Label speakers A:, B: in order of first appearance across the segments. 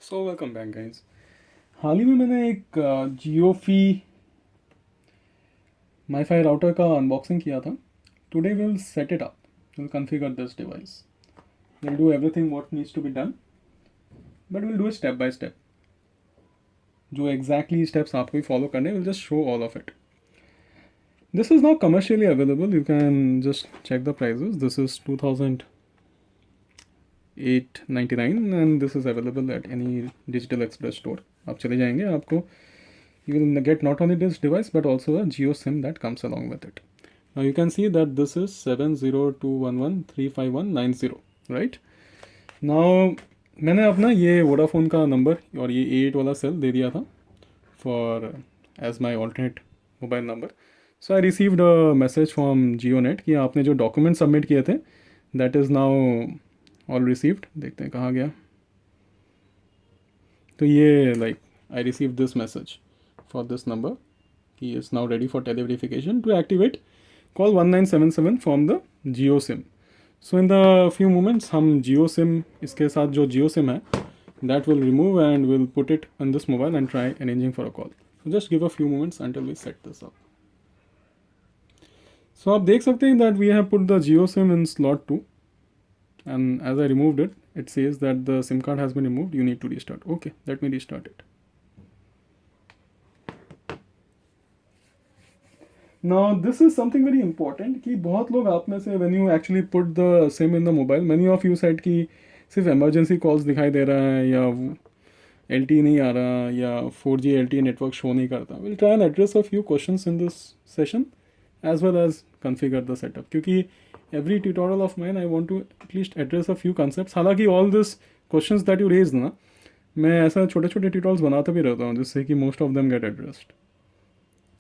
A: सो welcome back guys. हाल ही में मैंने एक जियोफी माईफाई राउटर का अनबॉक्सिंग किया था। Today will set it up, will configure this device, will do everything what needs to be done, but will do it step by step. जो exactly steps आपको ही फॉलो करने, will just show all of it. This is now commercially available, you can just check the prices. This is 2899 and this is available at any digital express store. आप चले जाएंगे, आपको you will get not only this device but also a Geo SIM that comes along with it. Now you can see that this is 7021135190, right? Now मैंने अपना ये Vodafone का number और ये 8 वाला सेल दे दिया था for as my alternate mobile number. So I received a message from JioNet कि आपने जो डॉक्यूमेंट सबमिट किए थे that is now all received. देखते हैं कहाँ गया. तो ये like I receive this message for this number. He is now ready for tele-verification. To activate, call 1977 from the Jio SIM. So in the few moments हम Jio SIM इसके साथ जो Jio SIM है that will remove and will put it on this mobile and try arranging for a call. So just give a few moments until we set this up. So आप देख सकते हैं that we have put the Jio SIM in slot 2 and as I removed it, it says that the SIM card has been removed. You need to restart. Okay, let me restart it. Now this is something very important कि बहुत लोग आप में से when you actually put the SIM in the mobile, many of you said कि सिर्फ emergency calls दिखाई दे रहा है या LTE नहीं आ रहा या 4G LTE नेटवर्क शो नहीं करता. We'll try and address a few questions in this session as well as configure the setup. क्योंकि every tutorial of mine I want to at least address a few concepts. हालांकि all this questions that you raised ना, मैं ऐसा छोटे छोटे tutorials बनाता भी रहता हूँ जिससे कि most of them get addressed.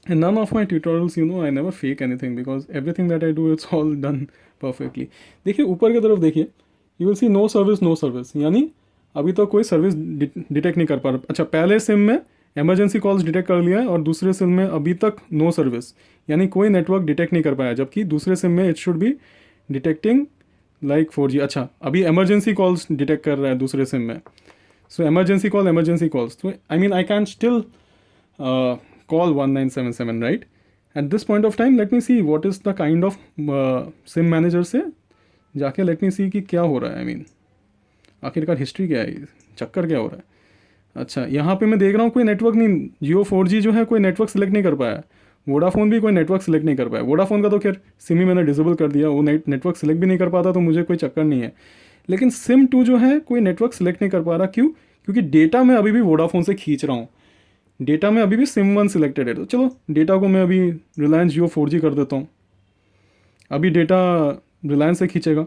A: In none of my tutorials, I never fake anything because everything that I do, it's all done perfectly. देखिए ऊपर की तरफ देखिए, you will see no service, no service. यानी अभी तो कोई सर्विस डिटेक्ट नहीं कर पा रहा. अच्छा, पहले सिम में इमरजेंसी कॉल्स डिटेक्ट कर लिया है और दूसरे सिम में अभी तक नो सर्विस, यानी कोई नेटवर्क डिटेक्ट नहीं कर पाया. जबकि दूसरे सिम में it should be detecting like 4G. अच्छा, अभी इमरजेंसी कॉल्स डिटेक्ट कर रहा है दूसरे सिम में. सो इमरजेंसी कॉल्स. तो I mean I can still call 1977, right? At this point of time, let me see what is the kind of SIM manager से जाके let me see कि क्या हो रहा है. I mean, आखिरकार हिस्ट्री क्या है, चक्कर क्या हो रहा है. अच्छा, यहाँ पे मैं देख रहा हूँ कोई नेटवर्क नहीं. जियो 4G जो है कोई नेटवर्क सेलेक्ट नहीं कर पाया. वोडाफोन भी कोई नेटवर्क सेलेक्ट नहीं कर पाया. वोडाफोन का तो खैर सिम ही मैंने डिसेबल कर दिया, वो नेटवर्क सेलेक्ट भी नहीं कर पाता तो मुझे कोई चक्कर नहीं है. लेकिन सिम 2 जो है कोई नेटवर्क सेलेक्ट नहीं कर पा रहा. क्यों? क्योंकि डेटा मैं अभी भी वोडाफोन से खींच रहा हूँ. डेटा में अभी भी सिम 1 सिलेक्टेड है. तो चलो डेटा को मैं अभी रिलायंस जियो 4G कर देता हूँ. अभी डेटा रिलायंस से खींचेगा.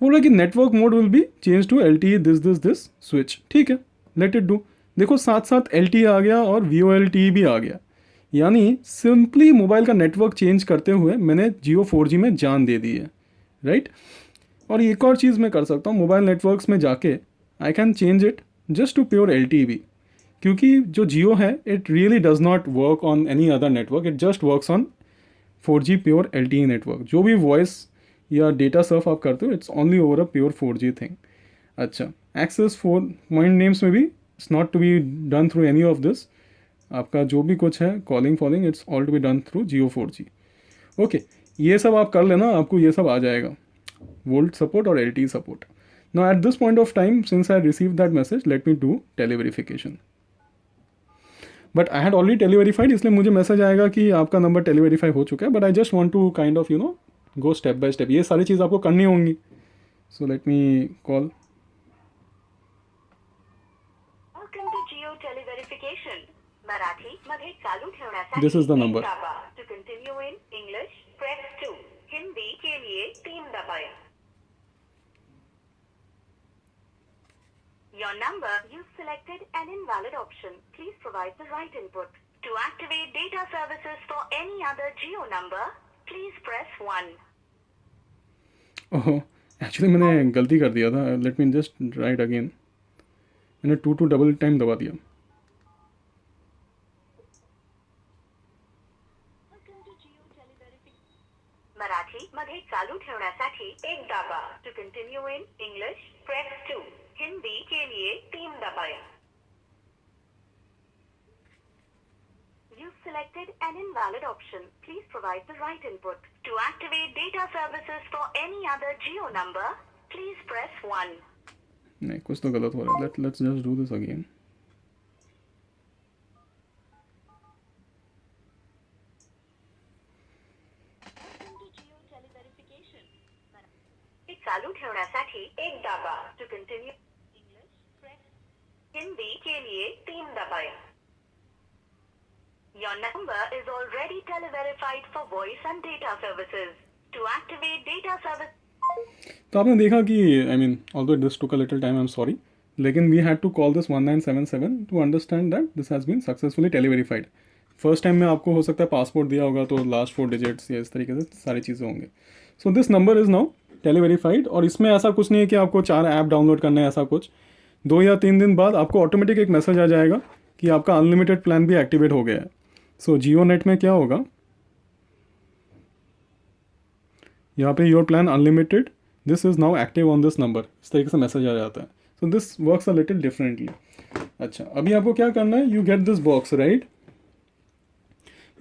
A: बोला कि network mode will be change to LTE this switch. ठीक है, लेट इट डू. देखो साथ साथ LTE आ गया और VoLTE भी आ गया. यानी सिंपली मोबाइल का नेटवर्क चेंज करते हुए मैंने जियो 4G में जान दे दी है, राइट. और एक और चीज़ मैं कर सकता हूँ, मोबाइल नेटवर्क्स में जाके I can change it just to pure LTE भी. क्योंकि जो जियो है it really does not work on any other network, it just works on 4G pure LTE network. जो भी वॉइस या डेटा सर्फ आप करते हो it's only over a pure 4G thing. अच्छा, एक्सेस 4 पॉइंट नेम्स में भी it's not to be done through any of this. आपका जो भी कुछ है calling falling it's all to be done through Jio 4G. Okay, ये सब आप कर लेना, आपको ये सब आ जाएगा, वोल्ट सपोर्ट और LTE support. Now at this point of time since I receive that message let me do televerification. But I had already televerified, इसलिए मुझे मैसेज आएगा कि आपका नंबर टेलीवेरीफाई हो चुका है. But I just want to kind of go step by step. ये सारी चीज़ आपको करनी होंगी. So let me call.
B: Welcome to Geo Televerification. Marathi मध्ये चालू ठेवण्यासाठी
A: This is the number.
B: दाबा. To continue in English, press 2. Hindi के लिए 3 दबाएं. Your number you selected an invalid option. Please provide the right input. To activate data services for any other Geo number, please press 1.
A: Oh, actually मैंने गलती कर दिया था. Let me just right again. मैंने 2 double time दबा दिया.
B: मराठी मध्ये चालू ठेवण्यासाठी 1 दाबा. To continue in English, press 2. Hindi के लिए 3 दबाएं। You've selected an invalid option. Please provide the right input. To activate data services for any other Geo number, please press 1.
A: नहीं, कुछ तो गलत हो रहा है. Let's just do this again.
B: हे चालू ठेवण्यासाठी 1 दाबा. To continue English, press Hindi के लिए 3 दबाएं. Your number is already tele-verified for voice and data services. To activate data service,
A: तो आपने देखा कि I mean although this took a little time, I am sorry, लेकिन we had to call this 1977 to understand that this has been successfully televerified. First time में आपको हो सकता है पासपोर्ट दिया होगा तो लास्ट 4 डिजिट्स या इस तरीके से सारी चीज़ें होंगे. So this number is now televerified. और इसमें ऐसा कुछ नहीं है कि आपको 4 ऐप डाउनलोड करना है, ऐसा कुछ. 2 या 3 दिन बाद आपको ऑटोमेटिक एक मैसेज आ जाएगा कि आपका अनलिमिटेड प्लान भी एक्टिवेट हो गया है. सो जियो नेट में क्या होगा, यहाँ पे your plan unlimited, this is now active on this number, इस तरीके से मैसेज आ जाता है. So this works a little differently. अच्छा, अभी आपको क्या करना है, you get this box right.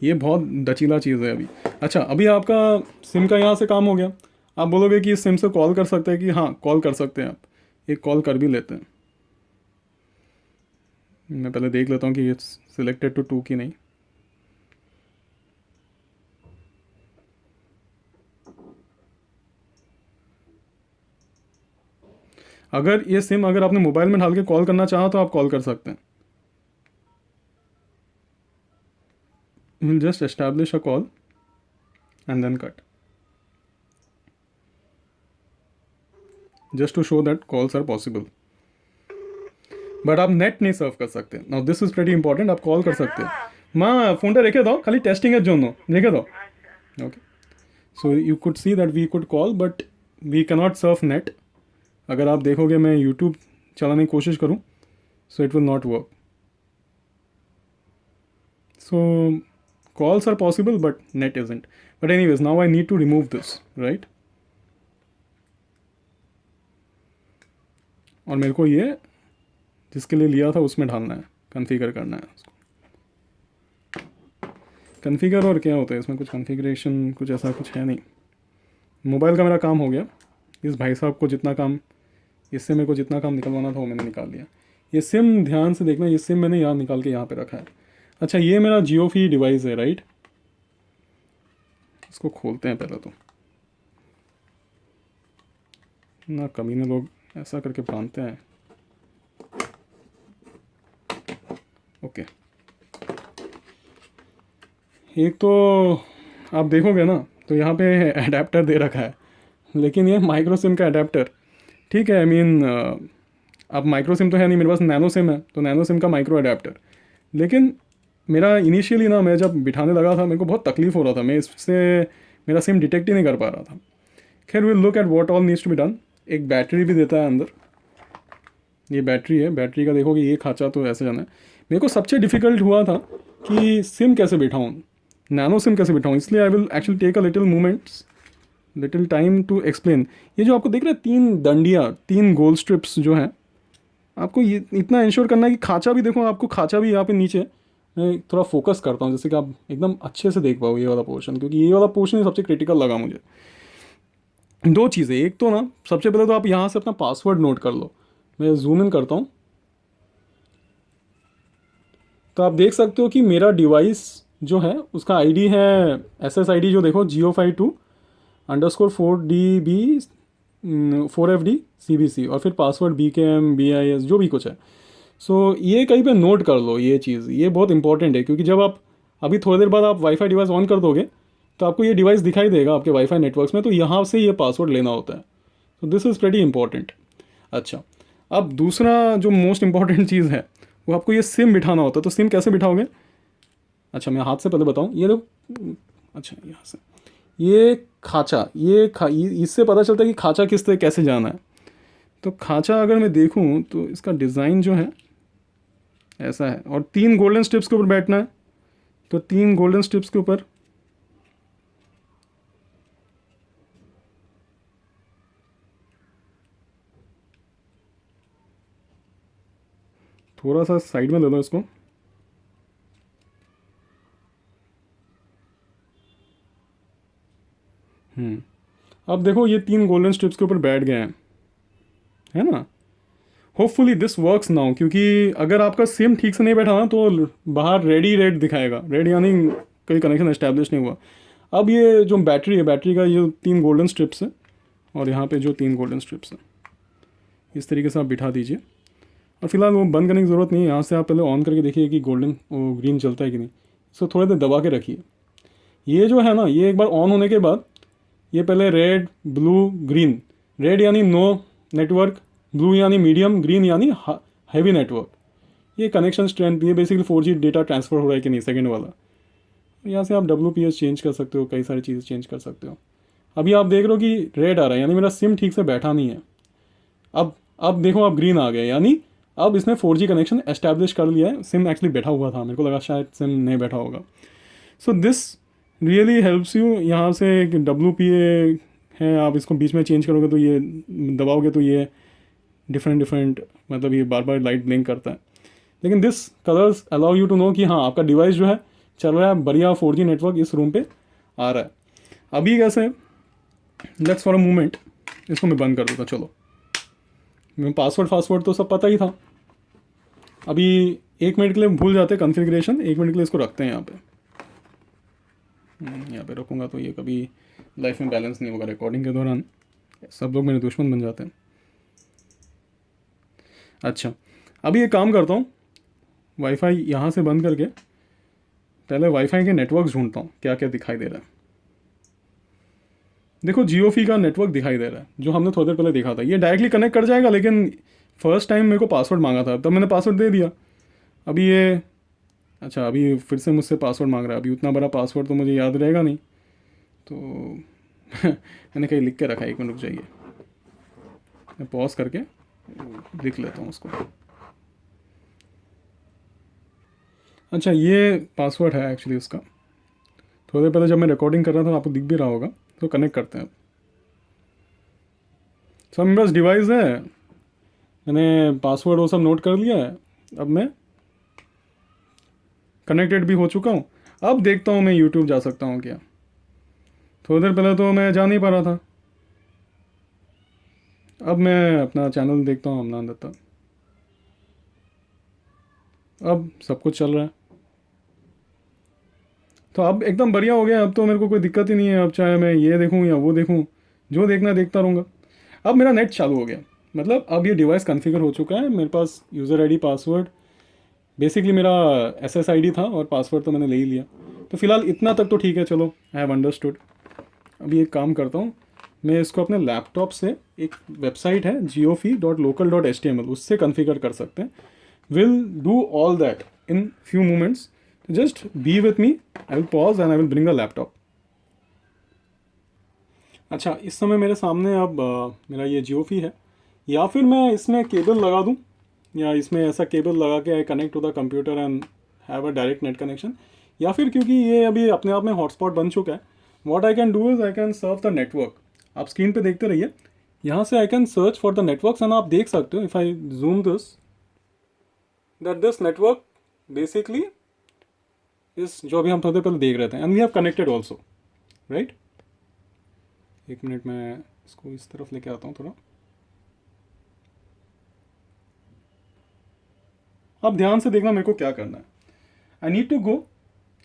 A: ये बहुत दचीला चीज़ है अभी. अच्छा, अभी आपका सिम का यहाँ से काम हो गया. आप बोलोगे कि इस सिम से कॉल कर सकते हैं, कि हाँ कॉल कर सकते हैं आप. एक कॉल कर भी लेते हैं. मैं पहले देख लेता हूँ कि ये सिलेक्टेड टू 2 की नहीं. अगर ये सिम अगर आपने मोबाइल में डाल के कॉल करना चाहा तो आप कॉल कर सकते हैं. We'll just establish a call and then cut, just to show that calls are possible. But आप नेट नहीं सर्व कर सकते. Now this is pretty important. आप कॉल कर सकते हैं. माँ फोनটা রেখে দাও, খালি টেস্টিং এর জন্য রেখে দাও. Okay, so you could see that we could call but we cannot surf net. अगर आप देखोगे मैं यूट्यूब चलाने की कोशिश करूँ so it will not work. So calls are possible but net isn't. But anyways, now I need to remove this, right? और मेरे को ये जिसके लिए लिया था उसमें डालना है, कॉन्फ़िगर करना है उसको. कॉन्फ़िगर और क्या होता है इसमें, कुछ कॉन्फ़िगरेशन कुछ ऐसा कुछ है नहीं. मोबाइल का मेरा काम हो गया. इस भाई साहब को जितना काम, इससे मेरे को जितना काम निकलवाना था वो मैंने निकाल लिया. ये सिम ध्यान से देखना, ये सिम मैंने यहाँ निकाल के यहाँ पे रखा है. अच्छा, ये मेरा जियो फी डिवाइस है राइट. इसको खोलते हैं पहले तो. ना कमीने लोग ऐसा करके बांधते हैं. ओके, एक तो आप देखोगे ना तो यहाँ पे अडेप्टर दे रखा है, लेकिन ये माइक्रो सिम का अडेप्टर. ठीक है, आई मीन अब माइक्रो सिम तो है नहीं मेरे पास, नैनो सिम है, तो नैनो सिम का माइक्रो अडेप्टर. लेकिन मेरा इनिशियली ना, मैं जब बिठाने लगा था मेरे को बहुत तकलीफ़ हो रहा था. मैं इससे मेरा सिम डिटेक्ट ही नहीं कर पा रहा था. खैर will look at what all needs to be done. एक बैटरी भी देता है अंदर. ये बैटरी है. बैटरी का देखोगे ये खाँचा तो ऐसे जाना है. मेरे को सबसे डिफ़िकल्ट हुआ था कि सिम कैसे बिठाऊँ, नैनो सिम कैसे बिठाऊँ. इसलिए I will actually take a little time to explain. ये जो आपको देख रहे हैं 3 डंडियाँ, 3 गोल स्ट्रिप्स जो हैं, आपको ये इतना इंश्योर करना है कि खाँचा भी देखो, आपको खाँचा भी यहाँ पे नीचे मैं थोड़ा फोकस करता हूँ जैसे कि आप एकदम अच्छे से देख पाओ ये वाला पोर्शन, क्योंकि ये वाला पोर्शन सबसे क्रिटिकल लगा मुझे. 2 चीज़ें. एक तो ना, सबसे पहले तो आप यहाँ से अपना पासवर्ड नोट कर लो. मैं जूम इन करता हूँ तो आप देख सकते हो कि मेरा डिवाइस जो है उसका आईडी है SSID, जो देखो GO52_4FD CBC और फिर पासवर्ड BKM BIS जो भी कुछ है. सो ये कहीं पे नोट कर लो ये चीज़. ये बहुत इंपॉर्टेंट है, क्योंकि जब आप अभी थोड़ी देर बाद आप वाईफाई डिवाइस ऑन कर दोगे तो आपको ये डिवाइस दिखाई देगा आपके वाईफाई नेटवर्क्स में, तो यहाँ से ये पासवर्ड लेना होता है. तो दिस इज़ प्रेटी इंपॉर्टेंट. अच्छा, अब दूसरा जो मोस्ट इंपॉर्टेंट चीज़ है वो आपको ये सिम बिठाना होता है. तो सिम कैसे बिठाओगे. अच्छा, मैं हाथ से पहले बताऊँ. ये देखो, अच्छा यहाँ से ये खाँचा, इससे पता चलता है कि खाँचा किस तरह कैसे जाना है. तो खाँचा अगर मैं देखूँ तो इसका डिज़ाइन जो है ऐसा है, और 3 गोल्डन स्ट्रिप्स के ऊपर बैठना है. तो 3 गोल्डन स्ट्रिप्स के ऊपर थोड़ा सा साइड में ले लो इसको। अब देखो ये 3 गोल्डन स्ट्रिप्स के ऊपर बैठ गए हैं, है ना। होपफुली दिस वर्क्स नाउ, क्योंकि अगर आपका सिम ठीक से नहीं बैठा ना तो बाहर रेड दिखाएगा, रेड यानी कोई कनेक्शन एस्टेब्लिश नहीं हुआ। अब ये जो बैटरी है, बैटरी का ये 3 गोल्डन स्ट्रिप्स है और यहाँ पे जो 3 गोल्डन स्ट्रिप्स हैं, इस तरीके से आप बिठा दीजिए। और फिलहाल वो बंद करने की ज़रूरत नहीं है, यहाँ से आप पहले ऑन करके देखिए कि गोल्डन वो ग्रीन चलता है कि नहीं। इसको थोड़ी देर दबा के रखिए। ये जो है ना, ये एक बार ऑन होने के बाद ये पहले रेड ब्लू ग्रीन, रेड यानी नो नेटवर्क, ब्लू यानी मीडियम, ग्रीन यानी हैवी नेटवर्क, ये कनेक्शन स्ट्रेंथ, ये बेसिकली 4G डेटा ट्रांसफ़र हो रहा है कि नहीं, सेकंड वाला। यहाँ से आप WPS चेंज कर सकते हो, कई सारी चीज़ें चेंज कर सकते हो। अभी आप देख रहे हो कि रेड आ रहा है यानी मेरा सिम ठीक से बैठा नहीं है। अब देखो आप ग्रीन आ गया, यानी अब इसने 4G कनेक्शन एस्टैब्लिश कर लिया है। सिम एक्चुअली बैठा हुआ था, मेरे को लगा शायद सिम नहीं बैठा होगा। So this really helps you. यहाँ से एक WPA है, आप इसको बीच में चेंज करोगे तो ये दबाओगे तो ये डिफरेंट मतलब ये बार बार लाइट ब्लिंक करता है। लेकिन this colours allow you to know कि हाँ आपका डिवाइस जो है चल रहा है, बढ़िया 4G नेटवर्क इस रूम पे आ रहा है। अभी कैसे, लेट्स फॉर अ मोमेंट इसको मैं बंद कर दूँगा। चलो, मैं पासवर्ड तो सब पता ही था। अभी 1 मिनट के लिए भूल जाते हैं कॉन्फ़िगरेशन, 1 मिनट के लिए इसको रखते हैं यहाँ पे। यहाँ पे रखूँगा तो ये कभी लाइफ में बैलेंस नहीं होगा। रिकॉर्डिंग के दौरान सब लोग मेरे दुश्मन बन जाते हैं। अच्छा, अभी एक काम करता हूँ, वाईफाई यहाँ से बंद करके पहले वाईफाई के नेटवर्क्स ढूंढता हूँ क्या क्या दिखाई दे रहा है। देखो जियोफी का नेटवर्क दिखाई दे रहा है, जो हमने थोड़ी देर पहले देखा था। ये डायरेक्टली कनेक्ट कर जाएगा, लेकिन फर्स्ट टाइम मेरे को पासवर्ड मांगा था, तब मैंने पासवर्ड दे दिया। अभी ये अच्छा, अभी फिर से मुझसे पासवर्ड मांग रहा है। अभी उतना बड़ा पासवर्ड तो मुझे याद रहेगा नहीं, तो मैंने कहीं लिख के रखा है। 1 मिनट रुक जाइए, मैं पॉज करके लिख लेता हूँ उसको। अच्छा, ये पासवर्ड है एक्चुअली उसका। थोड़ी देर पहले जब मैं रिकॉर्डिंग कर रहा था, आपको दिख भी रहा होगा। तो कनेक्ट करते हैं। सब मेरे पास डिवाइस है, मैंने पासवर्ड वो सब नोट कर लिया है। अब मैं कनेक्टेड भी हो चुका हूँ। अब देखता हूँ मैं यूट्यूब जा सकता हूँ क्या। थोड़ी देर पहले तो मैं जा नहीं पा रहा था। अब मैं अपना चैनल देखता हूँ, अमनान दत्ता। अब सब कुछ चल रहा है, तो अब एकदम बढ़िया हो गया। अब तो मेरे को कोई दिक्कत ही नहीं है। अब चाहे मैं ये देखूँ या वो देखूँ, जो देखना है देखता रहूँगा। अब मेरा नेट चालू हो गया, मतलब अब ये डिवाइस कॉन्फ़िगर हो चुका है। मेरे पास यूज़र आईडी पासवर्ड, बेसिकली मेरा SSID था और पासवर्ड तो मैंने ले ही लिया। तो फिलहाल इतना तक तो ठीक है, चलो आई हैव अंडरस्टूड। अभी एक काम करता हूँ, मैं इसको अपने लैपटॉप से, एक वेबसाइट है geofy.local.html, उससे कॉन्फ़िगर कर सकते हैं। Will do all that in few moments. Just be with me, I will pause and I will bring a laptop. अच्छा, इस समय मेरे सामने अब मेरा ये जियोफी है, या फिर मैं इसमें केबल लगा दूँ, या इसमें ऐसा केबल लगा के I connect to the computer and have a direct net connection. या फिर क्योंकि ये अभी अपने आप में हॉटस्पॉट बन चुका है, what I can do is I can surf the network. आप स्क्रीन पे देखते रहिए, यहाँ से I can search for the networks and आप देख सकते हो, if I zoom this, that this network basically इस जो अभी हम थोड़ी देर पहले देख रहे थे, and we have connected also, right. 1 minute में इसको इस तरफ लेके आता हूँ थोड़ा। अब ध्यान से देखना मेरे को क्या करना है। I need to go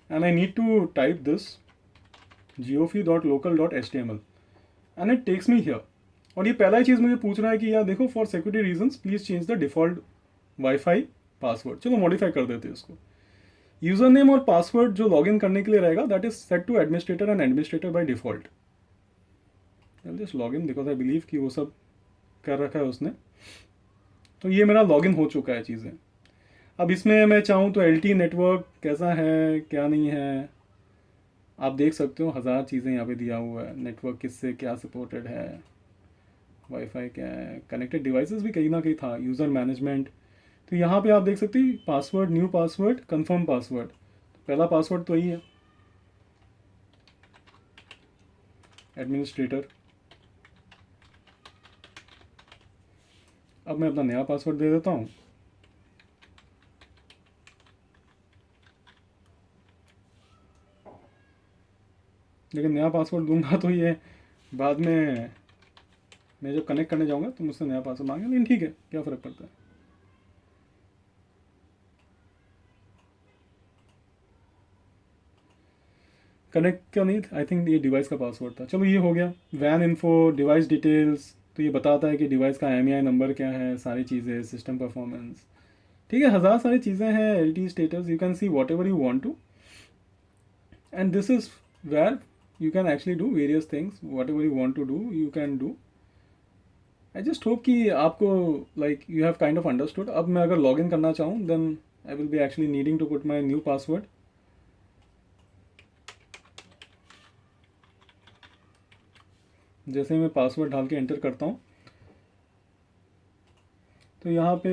A: and I need to type this geofy.local.html and it takes me here. और ये पहला ही चीज़ मुझे पूछ रहा है कि यार देखो, for security reasons please change the default wifi password. चलो मॉडिफाई कर देते हैं इसको। यूज़र नेम और पासवर्ड जो लॉगिन करने के लिए रहेगा, that is set to administrator and administrator by default. Just login, because I believe कि वो सब कर रखा है उसने। तो ये मेरा लॉगिन हो चुका है चीज़ें। अब इसमें मैं चाहूँ तो LTE नेटवर्क कैसा है क्या नहीं है, आप देख सकते हो। 1000 चीज़ें यहाँ पे दिया हुआ है। नेटवर्क किससे क्या सपोर्टेड है, वाईफाई क्या है, कनेक्टेड डिवाइसेस भी कहीं ना कहीं था, यूज़र मैनेजमेंट। तो यहाँ पे आप देख सकते हैं password, new password, confirm password. पहला पासवर्ड तो यही है, एडमिनिस्ट्रेटर। अब मैं अपना नया पासवर्ड दे देता हूँ। लेकिन नया पासवर्ड दूंगा तो ये बाद में मैं जब कनेक्ट करने जाऊंगा तो मुझसे नया पासवर्ड मांगे, लेकिन ठीक है, क्या फ़र्क पड़ता है। कनेक्ट का नहीं, आई थिंक ये डिवाइस का पासवर्ड था। चलो ये हो गया। वैन इन्फो, डिवाइस डिटेल्स, तो ये बताता है कि डिवाइस का एम नंबर क्या है, सारी चीज़ें, सिस्टम परफॉर्मेंस, ठीक है, हज़ार सारी चीज़ें हैं। L T status, you can see whatever you want to, and this is where you can actually do various things, whatever you want to do you can do. I just hope कि आपको like you have kind of understood. अब मैं अगर login करना चाहूँ then I will be actually needing to put my new password. जैसे मैं password डाल के एंटर करता हूँ तो यहाँ पे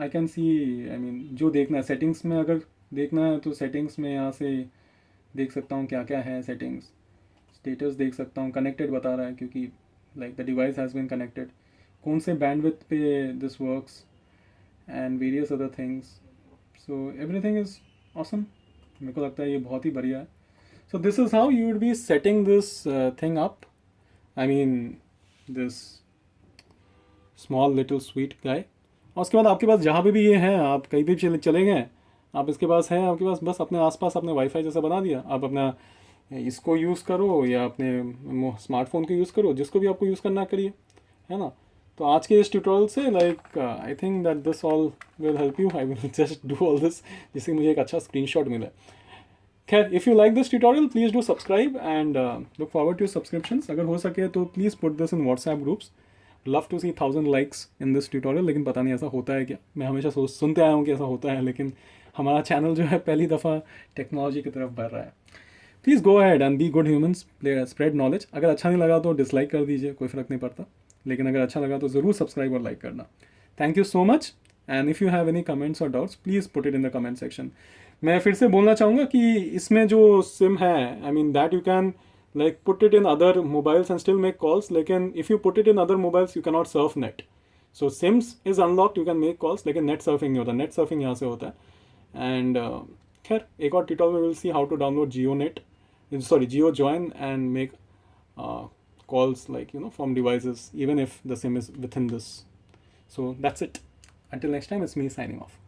A: I can see, I mean जो देखना है सेटिंग्स में, अगर देखना है तो सेटिंग्स में यहाँ से देख सकता हूँ क्या क्या है सेटिंग्स। स्टेटस देख सकता हूँ, कनेक्टेड बता रहा है क्योंकि like the device has been connected, कौन से बैंडविड्थ पे this works and various other things. So everything is awesome. मेरे को लगता है ये बहुत ही बढ़िया है। So this is how you would be setting this thing up, I mean this small little sweet guy. और उसके बाद आपके पास जहाँ पे भी ये है, आप कहीं भी चले गए, आप इसके पास है, आपके पास बस अपने आसपास अपने वाईफाई जैसा बना दिया। आप अपना इसको यूज़ करो या अपने स्मार्टफोन को यूज़ करो, जिसको भी आपको यूज़ करना करिए, है ना। तो आज के इस ट्यूटोरियल से like I think that this all will help you. I will just do all this जिससे मुझे एक अच्छा स्क्रीनशॉट मिला। खैर, if you like this tutorial please do subscribe and look forward to subscriptions. अगर हो सके तो please put this in WhatsApp groups. Love to see 1000 likes in this tutorial, लेकिन पता नहीं ऐसा होता है क्या। मैं हमेशा सुनते आया हूँ कि ऐसा होता है, लेकिन हमारा चैनल जो है पहली दफ़ा टेक्नोलॉजी की तरफ बढ़ रहा है। Please go ahead and be good humans, spread knowledge. अगर अच्छा नहीं लगा तो डिसलाइक कर दीजिए, कोई फ़र्क नहीं पड़ता, लेकिन अगर अच्छा लगा तो ज़रूर सब्सक्राइब और लाइक करना। Thank you so much, and if you have any comments और doubts please put it in the comment section. मैं फिर से बोलना चाहूँगा कि इसमें जो सिम है, I mean that you can like put it in other mobiles and still make calls, लेकिन if you put it in other mobiles you cannot surf net. So sims is unlocked, you can make calls, लेकिन net surfing नहीं होता। net surfing यहाँ से होता है। and खैर एक और ट्यूटोरियल में we'll see how to download GeoNet, sorry GeoJoin and make calls like from devices even if the sim is within this. So that's it. Until next time, it's me signing off.